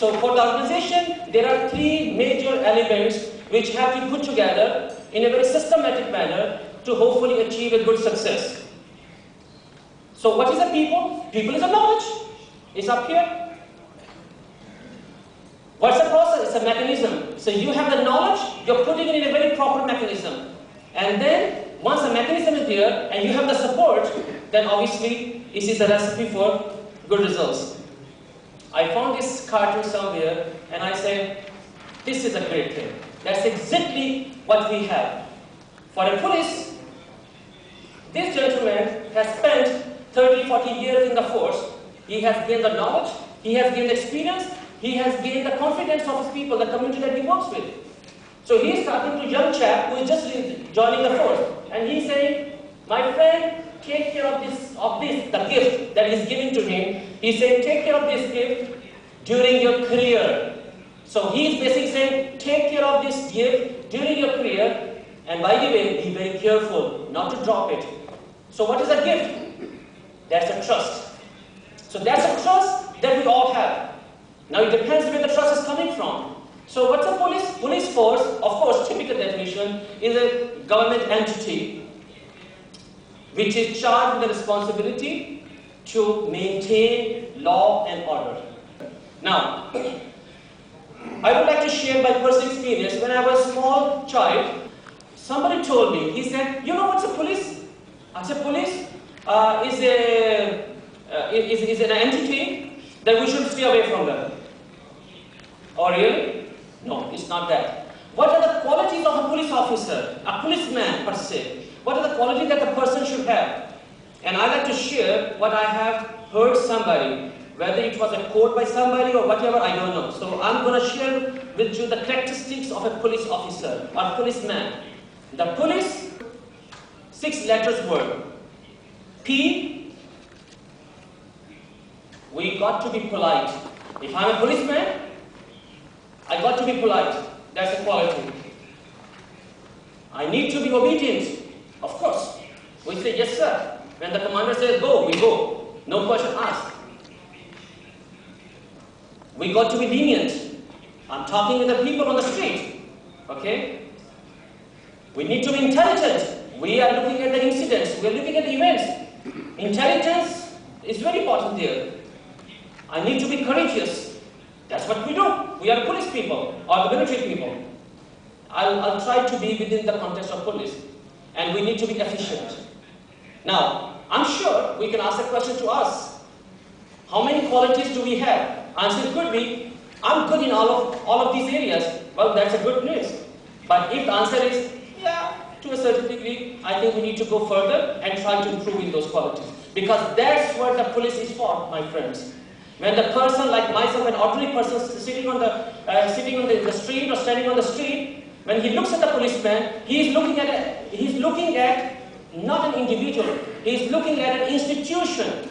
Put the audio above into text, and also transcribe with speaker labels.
Speaker 1: So for the organization, there are three major elements which have to be put together in a very systematic manner to hopefully achieve a good success. So what is a people? People is a knowledge. It's up here. What's the process? It's a mechanism. So you have the knowledge, you're putting it in a very proper mechanism. And then, once the mechanism is there, and you have the support, then obviously, this is a recipe for good results. I found this cartoon somewhere, and I said, this is a great thing. That's exactly what we have. For a police, this gentleman has spent 30, 40 years in the force. He has gained the knowledge, he has gained experience, he has gained the confidence of his people, the community that he works with. So he is talking to a young chap who is just joining the force. And he's saying, my friend, take care of this, the gift that is given to him. He's saying, take care of this gift during your career. So he's basically saying, take care of this gift during your career. And by the way, be very careful not to drop it. So what is a gift? That's a trust. So that's a trust that we all have. Now it depends where the trust is coming from. So what's a police? Police force, of course, typical definition, is a government entity which is charged with the responsibility to maintain law and order. Now, I would like to share my personal experience. When I was a small child, somebody told me, he said, you know what's a police? I said, police is an entity that we should stay away from them. Oh really? No, it's not that. What are the qualities of a police officer, a policeman per se? What are the qualities that a person should have? And I like to share what I have heard somebody, whether it was a quote by somebody or whatever, I don't know. So I'm going to share with you the characteristics of a police officer or policeman. The police, 6 letters word. P, we got to be polite. If I'm a policeman, I got to be polite. That's a quality. I need to be obedient. Of course. We say, yes sir. When the commander says go, we go. No question asked. We got to be lenient. I'm talking with the people on the street. Okay? We need to be intelligent. We are looking at the incidents. We are looking at the events. Intelligence is very important there. I need to be courageous. That's what we do. We are police people or the military people. I'll try to be within the context of police. And we need to be efficient. Now, I'm sure we can ask a question to us. How many qualities do we have? Answer could be, I'm good in all of these areas. Well, that's a good news. But if the answer is, yeah, to a certain degree, I think we need to go further and try to improve in those qualities. Because that's what the police is for, my friends. When the person like myself, an ordinary person sitting on the street or standing on the street, when he looks at the policeman, he's looking at not an individual, he's looking at an institution.